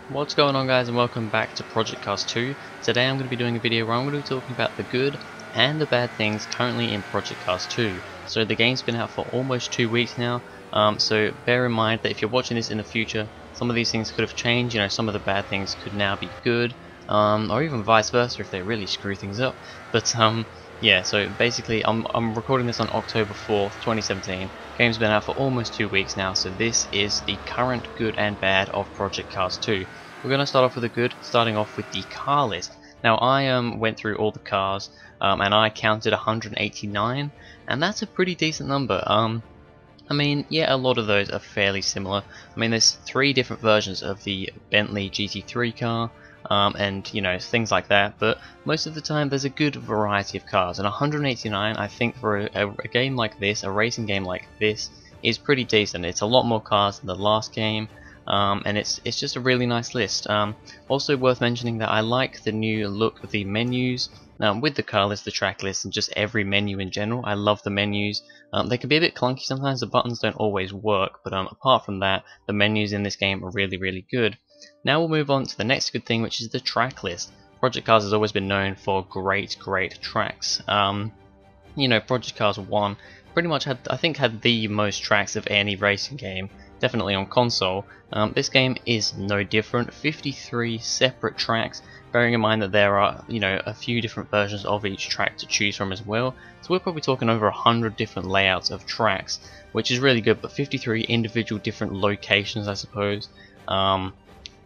What's going on, guys, and welcome back to Project Cars 2. Today I'm going to be doing a video where I'm going to be talking about the good and the bad things currently in Project Cars 2. So the game's been out for almost 2 weeks now, so bear in mind that if you're watching this in the future, some of these things could have changed. You know, some of the bad things could now be good, or even vice versa if they really screw things up. But yeah, so basically I'm recording this on October 4th, 2017. Game's been out for almost 2 weeks now, so this is the current good and bad of Project Cars 2. We're going to start off with the good, starting off with the car list. Now I went through all the cars, and I counted 189, and that's a pretty decent number. I mean, yeah, a lot of those are fairly similar. I mean, there's 3 different versions of the Bentley GT3 car, and you know, things like that, but most of the time there's a good variety of cars, and 189 I think for a game like this, a racing game like this, is pretty decent. It's a lot more cars than the last game, and it's just a really nice list. Also worth mentioning that I like the new look of the menus with the car list, the track list, and just every menu in general. I love the menus. They can be a bit clunky sometimes, the buttons don't always work, but apart from that, the menus in this game are really good. Now we'll move on to the next good thing, which is the track list. Project Cars has always been known for great tracks. You know, Project Cars 1 pretty much had the most tracks of any racing game, definitely on console. This game is no different. 53 separate tracks, bearing in mind that there are, you know, a few different versions of each track to choose from as well. So we're probably talking over 100 different layouts of tracks, which is really good, but 53 individual different locations, I suppose.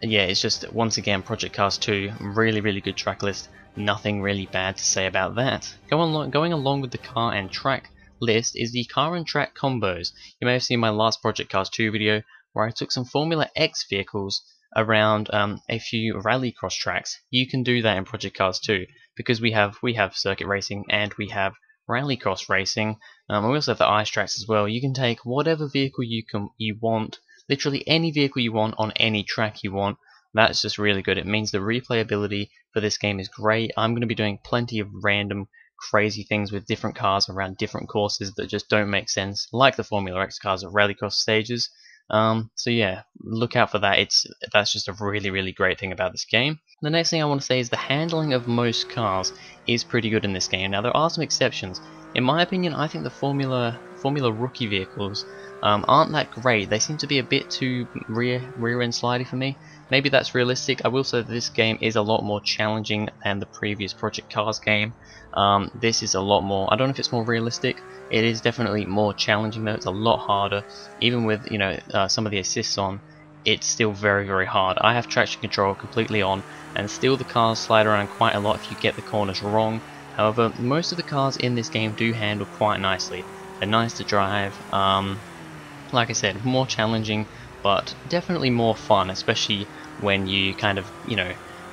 Yeah, it's just, once again, Project Cars 2, really good track list. Nothing really bad to say about that. Going along with the car and track list is the car and track combos. You may have seen my last Project Cars 2 video where I took some Formula X vehicles around a few rallycross tracks. You can do that in Project Cars 2 because we have circuit racing and we have rallycross racing. We also have the ice tracks as well. You can take whatever vehicle you want. Literally any vehicle you want on any track you want. That's just really good. It means the replayability for this game is great. I'm going to be doing plenty of random crazy things with different cars around different courses that just don't make sense, like the Formula X cars at rallycross stages. So yeah, look out for that. That's just a really great thing about this game. The next thing I want to say is the handling of most cars is pretty good in this game. Now there are some exceptions. In my opinion, I think the Formula rookie vehicles aren't that great. They seem to be a bit too rear end slidey for me. Maybe that's realistic. I will say that this game is a lot more challenging than the previous Project Cars game. This is a lot more, I don't know if it's more realistic. It is definitely more challenging though. It's a lot harder. Even with, you know, some of the assists on, it's still very hard. I have traction control completely on, and still the cars slide around quite a lot if you get the corners wrong. However, most of the cars in this game do handle quite nicely. They're nice to drive. Like I said, more challenging, but definitely more fun, especially when you kind of, you know,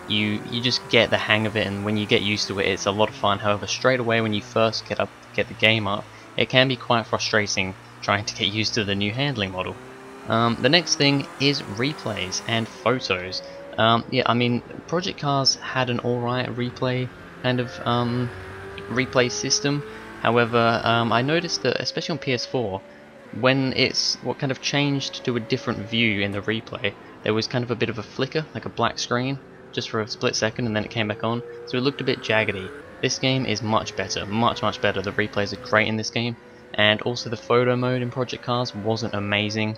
you just get the hang of it, and when you get used to it, it's a lot of fun. However, straight away when you first get the game up, it can be quite frustrating trying to get used to the new handling model. The next thing is replays and photos. Yeah, I mean, Project Cars had an alright replay kind of replay system. However, I noticed that, especially on PS4, when what kind of changed to a different view in the replay, there was kind of a bit of a flicker, like a black screen, just for a split second, and then it came back on, so it looked a bit jaggedy. This game is much better, much better. The replays are great in this game, and also the photo mode in Project Cars wasn't amazing.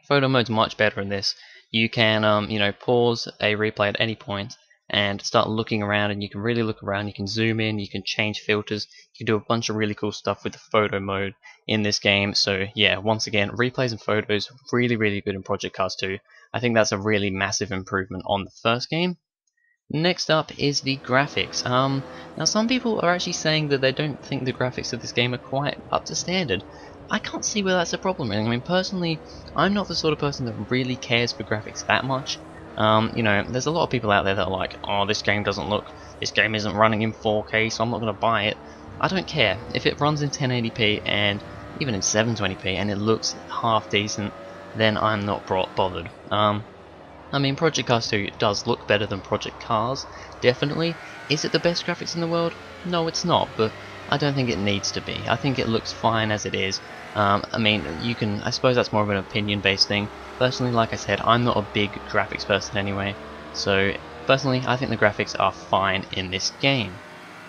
Photo mode's much better in this. You can, you know, pause a replay at any point and start looking around, and you can really look around. You can zoom in, you can change filters, you can do a bunch of really cool stuff with the photo mode in this game. So yeah, once again, replays and photos really good in Project Cars 2. I think that's a really massive improvement on the first game. Next up is the graphics. Now some people are actually saying that they don't think the graphics of this game are quite up to standard. I can't see where that's a problem really. I mean, personally, I'm not the sort of person that really cares for graphics that much. You know, there's a lot of people out there that are like, oh, this game isn't running in 4K, so I'm not going to buy it. I don't care. If it runs in 1080p and even in 720p and it looks half decent, then I'm not bothered. I mean, Project Cars 2 does look better than Project Cars, definitely. Is it the best graphics in the world? No, it's not, but I don't think it needs to be. I think it looks fine as it is. I mean, I suppose that's more of an opinion-based thing. Personally, like I said, I'm not a big graphics person anyway, so personally, I think the graphics are fine in this game.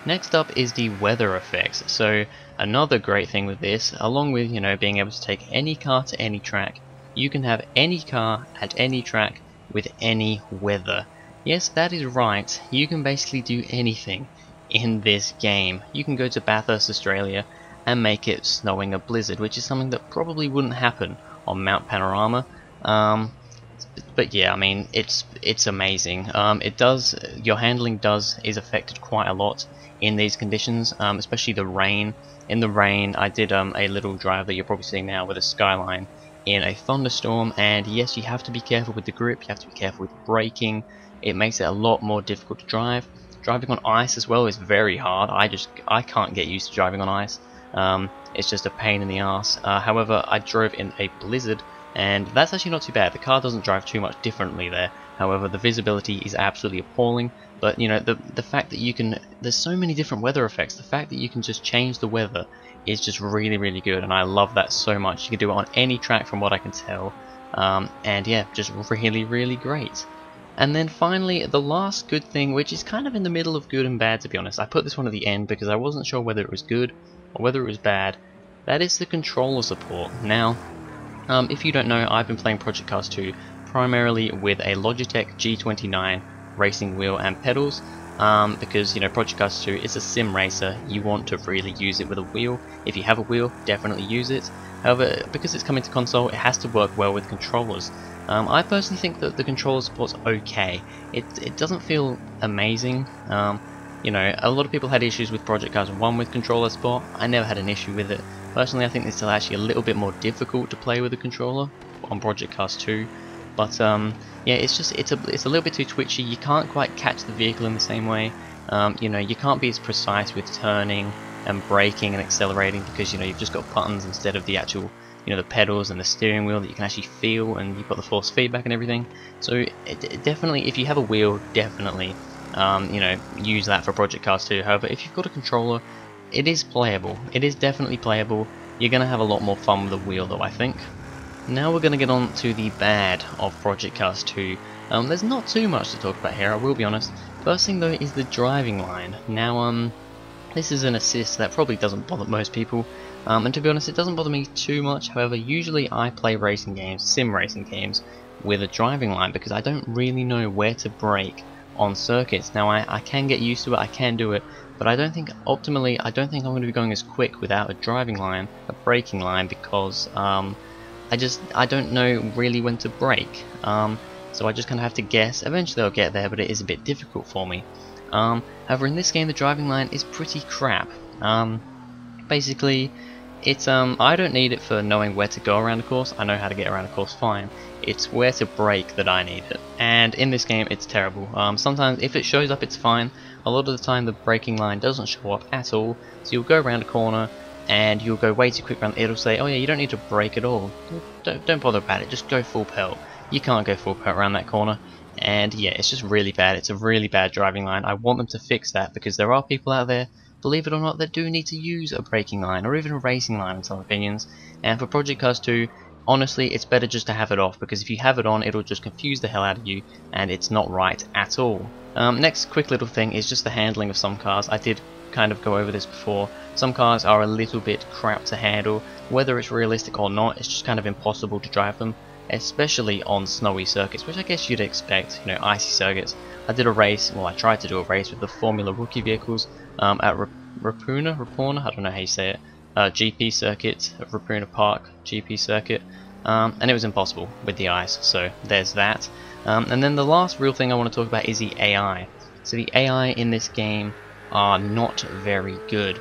Next up is the weather effects. So another great thing with this, along with being able to take any car to any track, you can have any car at any track with any weather. Yes, that is right. You can basically do anything in this game. You can go to Bathurst, Australia, and make it snowing a blizzard, which is something that probably wouldn't happen on Mount Panorama. But yeah, I mean, it's amazing. Your handling is affected quite a lot in these conditions, especially the rain. In the rain, I did a little drive that you're probably seeing now with a skyline in a thunderstorm, and yes, you have to be careful with the grip, you have to be careful with braking. It makes it a lot more difficult to drive. Driving on ice as well is very hard. I can't get used to driving on ice. It's just a pain in the ass. However, I drove in a blizzard, and that's actually not too bad. The car doesn't drive too much differently there. However, the visibility is absolutely appalling. But the fact that there's so many different weather effects. The fact that you can just change the weather is just really, really good, and I love that so much. You can do it on any track from what I can tell, and yeah, just really, really great. And then finally, the last good thing, which is kind of in the middle of good and bad, to be honest. I put this one at the end because I wasn't sure whether it was good or whether it was bad. That is the controller support. Now, if you don't know, I've been playing Project Cars 2 primarily with a Logitech G29 racing wheel and pedals, because Project Cars 2 is a sim racer. You want to really use it with a wheel. If you have a wheel, definitely use it. However, because it's coming to console, it has to work well with controllers. I personally think that the controller support's okay. It doesn't feel amazing. A lot of people had issues with Project Cars 1 with controller support. I never had an issue with it. Personally, I think it's still actually a little bit more difficult to play with a controller on Project Cars 2. But yeah, it's a little bit too twitchy. You can't quite catch the vehicle in the same way. You can't be as precise with turning and braking and accelerating because you've just got buttons instead of the actual the pedals and the steering wheel that you can actually feel, and you've got the force feedback and everything. So definitely, if you have a wheel, definitely use that for Project Cars 2. However, if you've got a controller, it is playable. It is definitely playable. You're gonna have a lot more fun with a wheel, though, I think. Now we're gonna get on to the bad of Project Cars 2. There's not too much to talk about here, I will be honest. First thing though is the driving line. Now this is an assist that probably doesn't bother most people. And to be honest, it doesn't bother me too much. However, usually I play racing games, sim racing games, with a driving line because I don't really know where to brake on circuits. Now I can get used to it, I can do it, but I don't think I'm going to be going as quick without a driving line, a braking line, because I don't know really when to brake. So I just kind of have to guess. Eventually I'll get there, but it is a bit difficult for me. However, in this game the driving line is pretty crap. Basically, I don't need it for knowing where to go around a course. I know how to get around a course fine. It's where to brake that I need it, and in this game it's terrible. Sometimes if it shows up, it's fine. A lot of the time the braking line doesn't show up at all, so you'll go around a corner and you'll go way too quick around. It'll say, oh yeah, you don't need to brake at all. Don't bother about it, just go full pelt. You can't go full pelt around that corner. And yeah, it's just really bad. It's a really bad driving line. I want them to fix that because there are people out there, believe it or not, that do need to use a braking line or even a racing line in some opinions. And for Project Cars 2, honestly, it's better just to have it off, because if you have it on, it'll just confuse the hell out of you, and it's not right at all. Next quick little thing is just the handling of some cars. I did kind of go over this before. Some cars are a little bit crap to handle. Whether it's realistic or not, it's just kind of impossible to drive them, especially on snowy circuits, which I guess you'd expect, icy circuits. I did a race, well I tried to do a race with the Formula Rookie vehicles at Rapuna, I don't know how you say it, GP circuit, Rapuna Park GP circuit, and it was impossible with the ice, so there's that. And then the last real thing I want to talk about is the AI. So the AI in this game are not very good.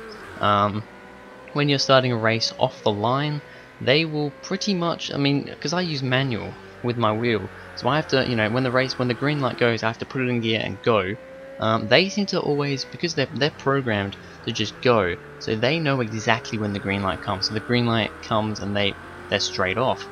When you're starting a race off the line, they will pretty much, because I use manual with my wheel, so I have to, when the green light goes, I have to put it in gear and go. They seem to always, because they're programmed to just go, so they know exactly when the green light comes. So the green light comes and they're straight off.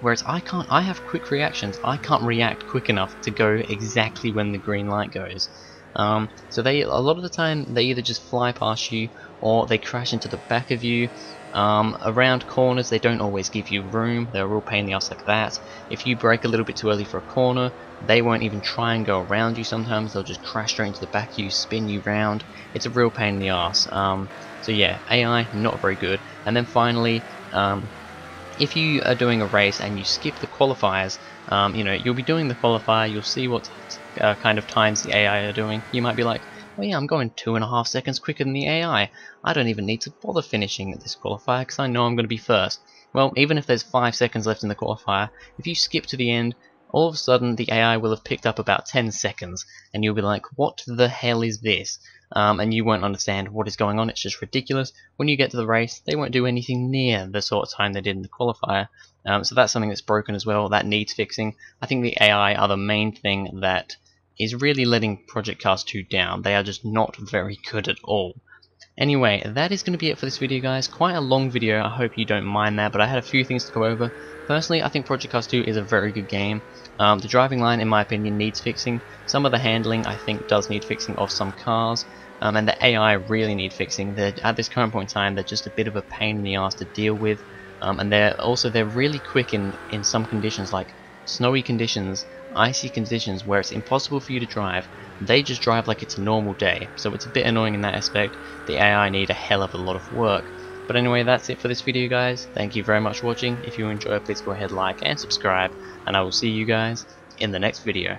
Whereas I can't. I have quick reactions. I can't react quick enough to go exactly when the green light goes. So they, a lot of the time, they either just fly past you or they crash into the back of you. Around corners, they don't always give you room. They're a real pain in the ass like that. If you brake a little bit too early for a corner, they won't even try and go around you. Sometimes they'll just crash straight into the back of you, spin you round. It's a real pain in the ass. So yeah, AI not very good. And then finally, if you are doing a race and you skip the qualifiers, you know, you'll be doing the qualifier, you'll see what kind of times the AI are doing. You might be like, well, yeah, I'm going 2.5 seconds quicker than the AI. I don't even need to bother finishing this qualifier because I know I'm going to be first. Well, even if there's 5 seconds left in the qualifier, if you skip to the end, all of a sudden the AI will have picked up about 10 seconds, and you'll be like, what the hell is this? And you won't understand what is going on. It's just ridiculous. When you get to the race, they won't do anything near the sort of time they did in the qualifier. So that's something that's broken as well. That needs fixing. I think the AI are the main thing that is really letting Project Cars 2 down. They are just not very good at all. Anyway, that is going to be it for this video, guys. Quite a long video, I hope you don't mind that, but I had a few things to go over. Personally, I think Project Cars 2 is a very good game. The driving line, in my opinion, needs fixing. Some of the handling, I think, does need fixing of some cars. And the AI really need fixing. At this current point in time, they're just a bit of a pain in the ass to deal with. And they're really quick in some conditions, like snowy conditions, icy conditions, where it's impossible for you to drive. They just drive like it's a normal day, so it's a bit annoying in that aspect. The AI need a hell of a lot of work. But anyway, that's it for this video, guys. Thank you very much for watching. If you enjoyed, please go ahead, like and subscribe, and I will see you guys in the next video.